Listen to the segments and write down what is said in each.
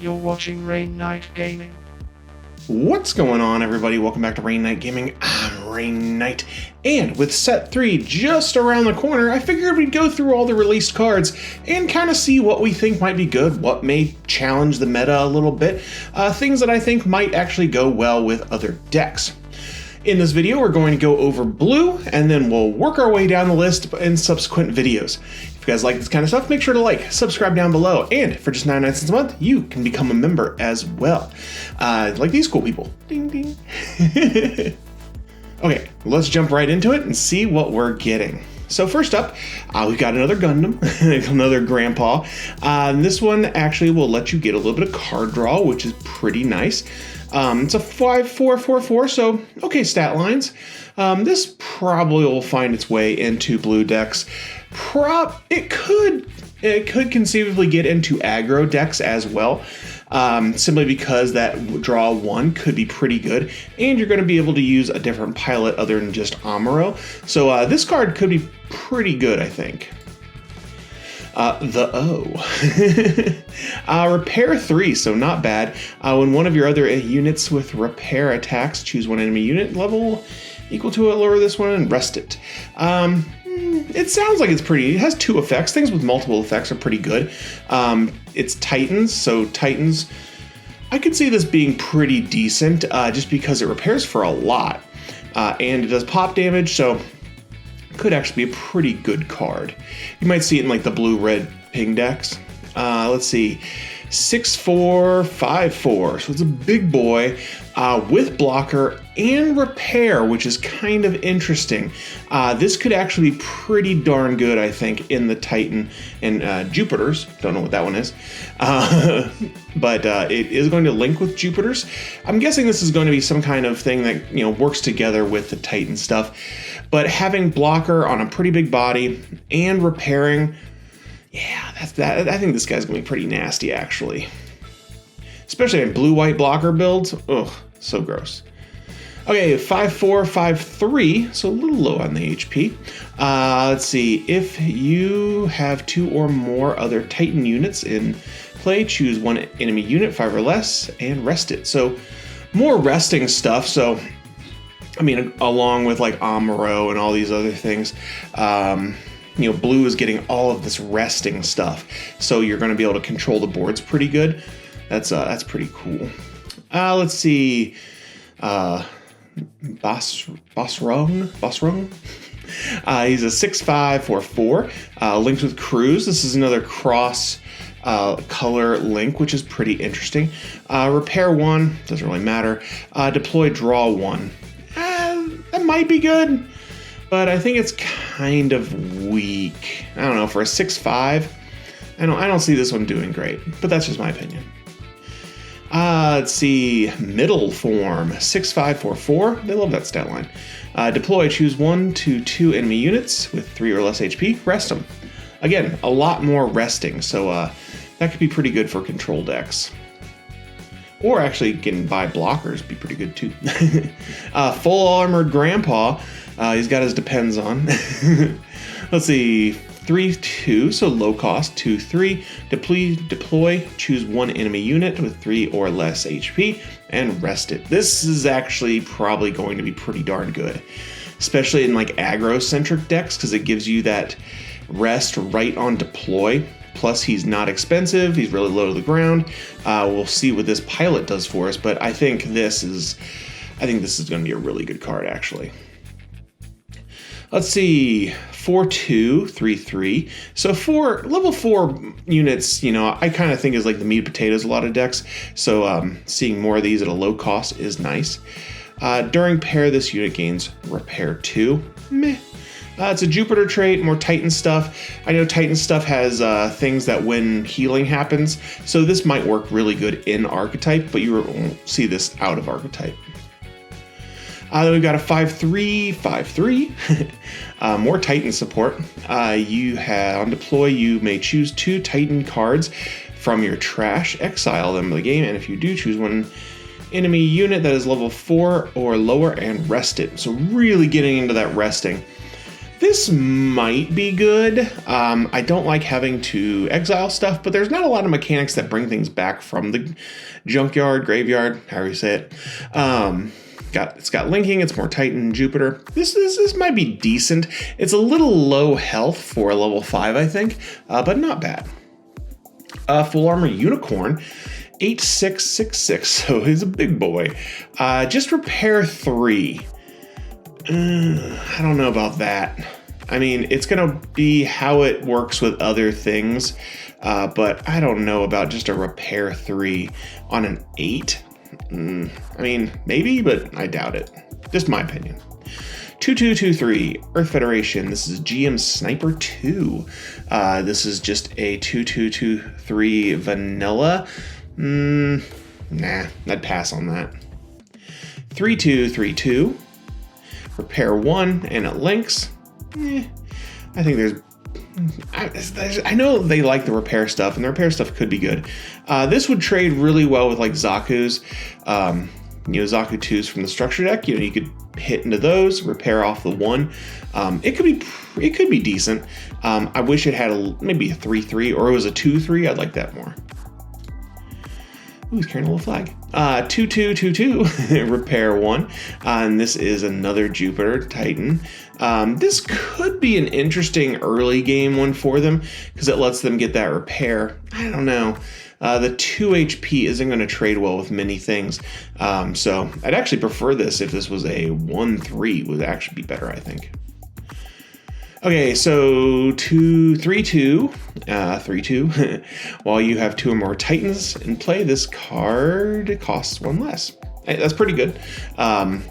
You're watching Rainnite Gaming. What's going on, everybody? Welcome back to Rainnite Gaming. I'm Rainnite, and with set 3 just around the corner, I figured we'd go through all the released cards and kind of see what we think might be good, what may challenge the meta a little bit, things that I think might actually go well with other decks. In this video, we're going to go over blue, and then we'll work our way down the list in subsequent videos. If you guys like this kind of stuff, make sure to like, subscribe down below, and for just 99 cents a month, you can become a member as well. Like these cool people. Ding, ding. Okay, let's jump right into it and see what we're getting. So first up, we've got another Gundam, another Grandpa. This one actually will let you get a little bit of card draw, which is pretty nice. It's a 5/4/4/4, so okay stat lines. This probably will find its way into blue decks. It could conceivably get into aggro decks as well, simply because that draw 1 could be pretty good, and you're going to be able to use a different pilot other than just Amuro. So this card could be pretty good, I think. Repair 3, so not bad. When one of your other units with repair attacks, choose one enemy unit level equal to it, lower this one, and rest it. It sounds like it's pretty. It has 2 effects. Things with multiple effects are pretty good. It's Titans, so Titans, I could see this being pretty decent, just because it repairs for a lot, and it does pop damage, so could actually be a pretty good card. You might see it in like the blue-red ping decks. Let's see, 6/4/5/4, so it's a big boy with blocker and repair, which is kind of interesting. This could actually be pretty darn good, I think, in the Titan and Jupiters. Don't know what that one is, but it is going to link with Jupiters. I'm guessing this is going to be some kind of thing that works together with the Titan stuff. But having blocker on a pretty big body and repairing, yeah, that's that. I think this guy's gonna be pretty nasty, actually. Especially in blue-white blocker builds. Ugh, so gross. Okay, 5/4/5/3, so a little low on the HP. Let's see, if you have 2 or more other Titan units in play, choose one enemy unit, 5 or less, and rest it. So more resting stuff, so I mean, along with like Amuro and all these other things, blue is getting all of this resting stuff, so you're going to be able to control the boards pretty good. That's pretty cool. Let's see, Bosrung. He's a 6/5/4/4, linked with Cruise. This is another cross color link, which is pretty interesting. Repair 1, doesn't really matter. Deploy draw 1. That might be good, but I think it's kind of weak. I don't know, for a 6/5, I don't see this one doing great, but that's just my opinion. Let's see, middle form, 6/5/4/4. They love that stat line. Deploy, choose 1 to 2 enemy units with 3 or less HP, rest them. Again, a lot more resting, so that could be pretty good for control decks. Or actually getting by blockers would be pretty good too. Full armored Grandpa. He's got his depends on. Let's see, 3/2, so low cost. 2/3. Deploy. Choose one enemy unit with 3 or less HP and rest it. This is actually probably going to be pretty darn good, especially in like aggro-centric decks, because it gives you that rest right on deploy. Plus, he's not expensive. He's really low to the ground. We'll see what this pilot does for us, but I think this is going to be a really good card, actually. Let's see, 4/2/3/3. So level 4 units, I kind of think is like the meat and potatoes of a lot of decks. So seeing more of these at a low cost is nice. During pair, this unit gains repair 2. Meh. It's a Jupiter trait, more Titan stuff. I know Titan stuff has things that when healing happens, so this might work really good in archetype, but you won't see this out of archetype. Then we've got a 5/3/5/3, more Titan support. On deploy, you may choose 2 Titan cards from your trash, exile them in the game, and if you do, choose one enemy unit that is level 4 or lower and rest it. So really getting into that resting. This might be good. I don't like having to exile stuff, but there's not a lot of mechanics that bring things back from the junkyard, graveyard, however you say it. It's got linking, it's more Titan and Jupiter. This might be decent. It's a little low health for a level 5, I think, but not bad. Full armor unicorn, 8666, so he's a big boy. Just repair 3. I don't know about that. I mean, it's gonna be how it works with other things, but I don't know about just a repair 3 on an 8. I mean, maybe, but I doubt it. Just my opinion. 2223, Earth Federation. This is GM Sniper 2. This is just a 2223 vanilla. Nah, I'd pass on that. 3232, repair 1, and it links. I think I know they like the repair stuff, and the repair stuff could be good. This would trade really well with like Zaku's, Zaku 2s from the structure deck. You could hit into those, repair off the 1. It could be decent. I wish it had maybe a 3/3, or it was a 2/3. I'd like that more. Ooh, he's carrying a little flag. 2222, repair 1. And this is another Jupiter Titan. This could be an interesting early game one for them because it lets them get that repair. I don't know. The 2 HP isn't going to trade well with many things. So I'd actually prefer this if this was a 1/3 would actually be better, I think. Okay, so 2/3/2, 3/2. While you have 2 or more Titans in play, this card costs 1 less. Hey, that's pretty good.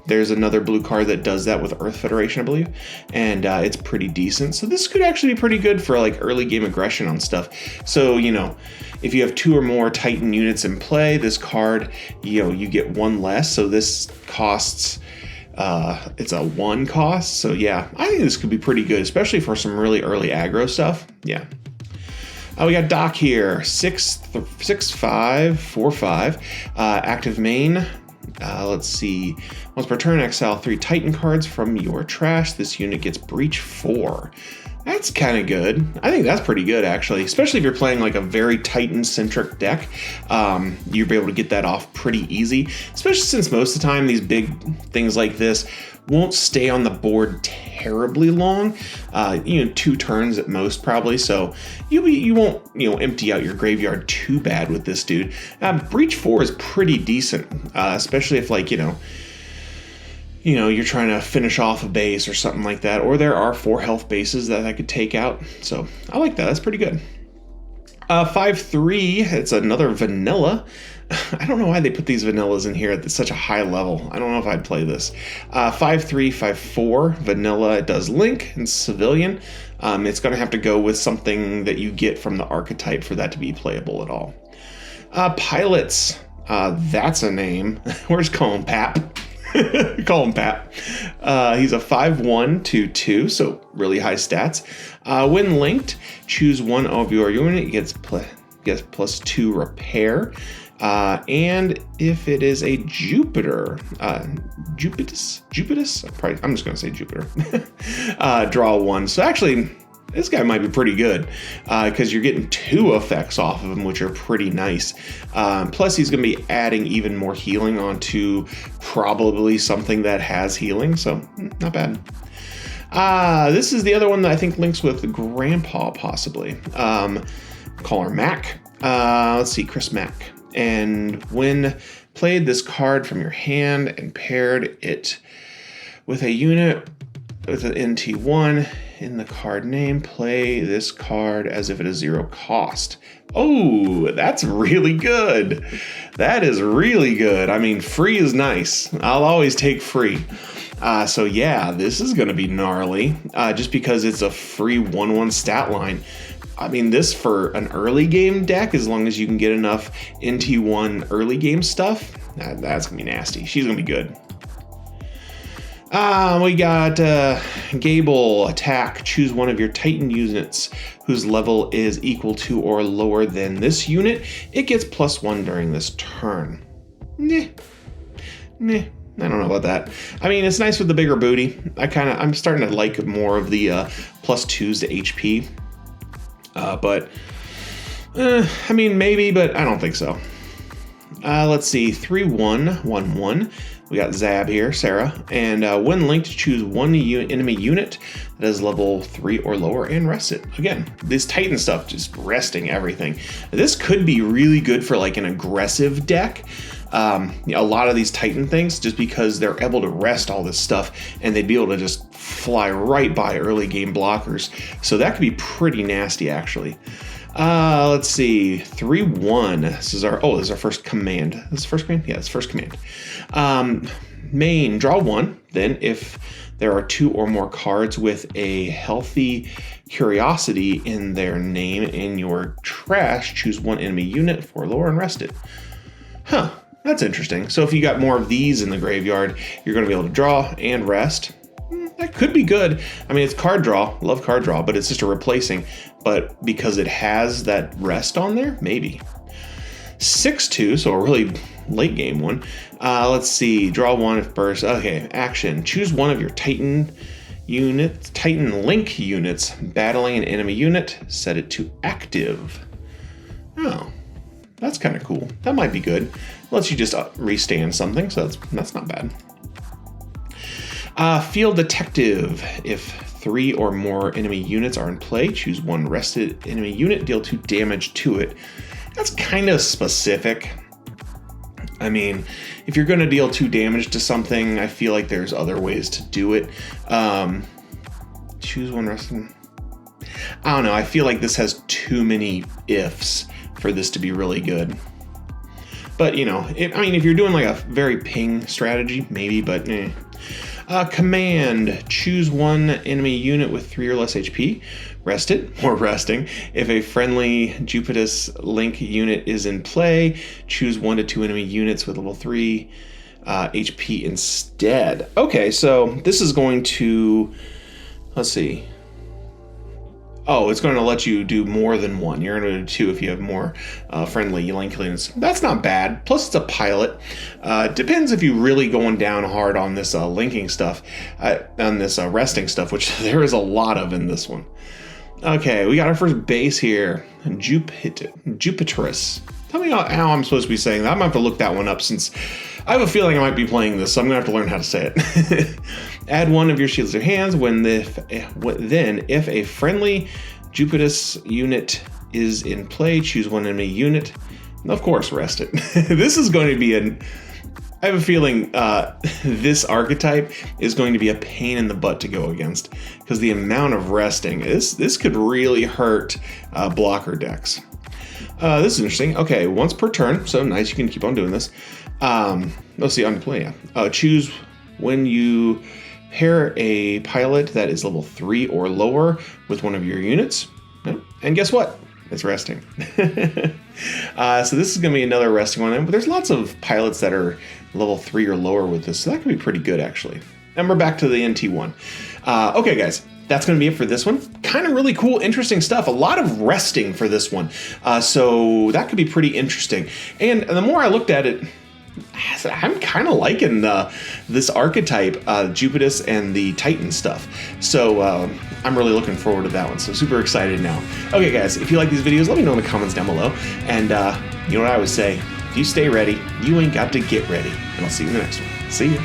There's another blue card that does that with Earth Federation, I believe, and it's pretty decent. So this could actually be pretty good for like early game aggression on stuff. So, if you have 2 or more Titan units in play, this card, you get 1 less. So this costs, it's a 1 cost. So yeah, I think this could be pretty good, especially for some really early aggro stuff. Yeah. We got Doc here, 6/5/4/5, active main. Let's see. Once per turn, exile 3 Titan cards from your trash. This unit gets breach 4. That's kind of good. I think that's pretty good, actually, especially if you're playing like a very Titan-centric deck. You'll be able to get that off pretty easy, especially since most of the time these big things like this won't stay on the board terribly long. 2 turns at most, probably. So you won't empty out your graveyard too bad with this dude. Breach 4 is pretty decent, especially if you're trying to finish off a base or something like that, or there are 4 health bases that I could take out. So I like that. That's pretty good. 5/3, it's another vanilla. I don't know why they put these vanillas in here at such a high level. I don't know if I'd play this. 5/3/5/4, vanilla. It does link and civilian. It's going to have to go with something that you get from the archetype for that to be playable at all. Pilots, that's a name. Where's Colin Pap? Call him Pat. He's a 5/1/2/2, so really high stats. When linked, choose one of your unit. It gets +2 repair. And if it is a Jupiter, Jupitus? I'm just going to say Jupiter. Draw 1. So actually, this guy might be pretty good because you're getting 2 effects off of him, which are pretty nice. Plus, he's going to be adding even more healing onto probably something that has healing, so not bad. This is the other one that I think links with Grandpa, possibly. Call her Mac. Let's see, Chris Mac. And when played this card from your hand and paired it with a unit with an NT1 in the card name, play this card as if it is 0 cost. Oh, that's really good. That is really good. I mean, free is nice. I'll always take free. So yeah, this is going to be gnarly just because it's a free 1/1 stat line. I mean, this for an early game deck, as long as you can get enough NT1 early game stuff, that's going to be nasty. She's going to be good. We got Gable, attack. Choose one of your Titan units whose level is equal to or lower than this unit. It gets +1 during this turn. Meh. I don't know about that. I mean, it's nice with the bigger booty. I'm starting to like more of the +2s to HP. I mean, maybe, but I don't think so. Let's see, 3-1-1-1. We got Zab here, Sarah, and when linked, choose one enemy unit that is level 3 or lower and rest it. Again, this Titan stuff, just resting everything. This could be really good for like an aggressive deck. A lot of these Titan things, just because they're able to rest all this stuff, and they'd be able to just fly right by early game blockers. So that could be pretty nasty, actually. Let's see, 3-1. This is our first command. This is first command? Yeah, it's first command. Main, draw 1. Then if there are 2 or more cards with a healthy curiosity in their name in your trash, choose one enemy unit for lower and rest it. Huh, that's interesting. So if you got more of these in the graveyard, you're going to be able to draw and rest. That could be good. I mean, it's card draw. Love card draw, but it's just a replacing. But because it has that rest on there, maybe. 6-2, so a really late game one. Let's see. Draw 1 if burst. Okay, action. Choose one of your Titan Link units battling an enemy unit. Set it to active. Oh, that's kind of cool. That might be good. Lets you just restand something, so that's not bad. Field Detective. If 3 or more enemy units are in play, choose one rested enemy unit, deal 2 damage to it. That's kind of specific. I mean, if you're going to deal 2 damage to something, I feel like there's other ways to do it. Choose one rested. I don't know. I feel like this has too many ifs for this to be really good. But, you know, if you're doing like a very ping strategy, maybe, but eh. Command, choose one enemy unit with 3 or less HP, rest it, or resting. If a friendly Jupitus Link unit is in play, choose 1 to 2 enemy units with level 3 HP instead. Okay, so this is going to, let's see. Oh, it's going to let you do more than 1. You're going to do 2 if you have more friendly Link units. That's not bad. Plus, it's a pilot. Depends if you're really going down hard on this linking stuff, on this resting stuff, which there is a lot of in this one. Okay, we got our first base here. Jupiterus. Tell me how I'm supposed to be saying that. I'm going to have to look that one up since I have a feeling I might be playing this, so I'm going to have to learn how to say it. Add 1 of your shields to your hands. Then, if a friendly Jupitus unit is in play, choose one enemy unit. Of course, rest it. This is going to be I have a feeling this archetype is going to be a pain in the butt to go against, because the amount of resting, this could really hurt blocker decks. This is interesting. Okay, once per turn, so nice, you can keep on doing this. Let's see, on play. Choose when you pair a pilot that is level 3 or lower with one of your units. And guess what? It's resting. So this is going to be another resting one. But there's lots of pilots that are level 3 or lower with this, so that could be pretty good, actually. And we're back to the NT1. Okay, guys. That's going to be it for this one. Kind of really cool, interesting stuff. A lot of resting for this one. So that could be pretty interesting. And the more I looked at it, I'm kind of liking this archetype, Jupitus and the Titan stuff. So I'm really looking forward to that one. So super excited now. Okay, guys, if you like these videos, let me know in the comments down below. And you know what I always say, if you stay ready, you ain't got to get ready. And I'll see you in the next one. See ya.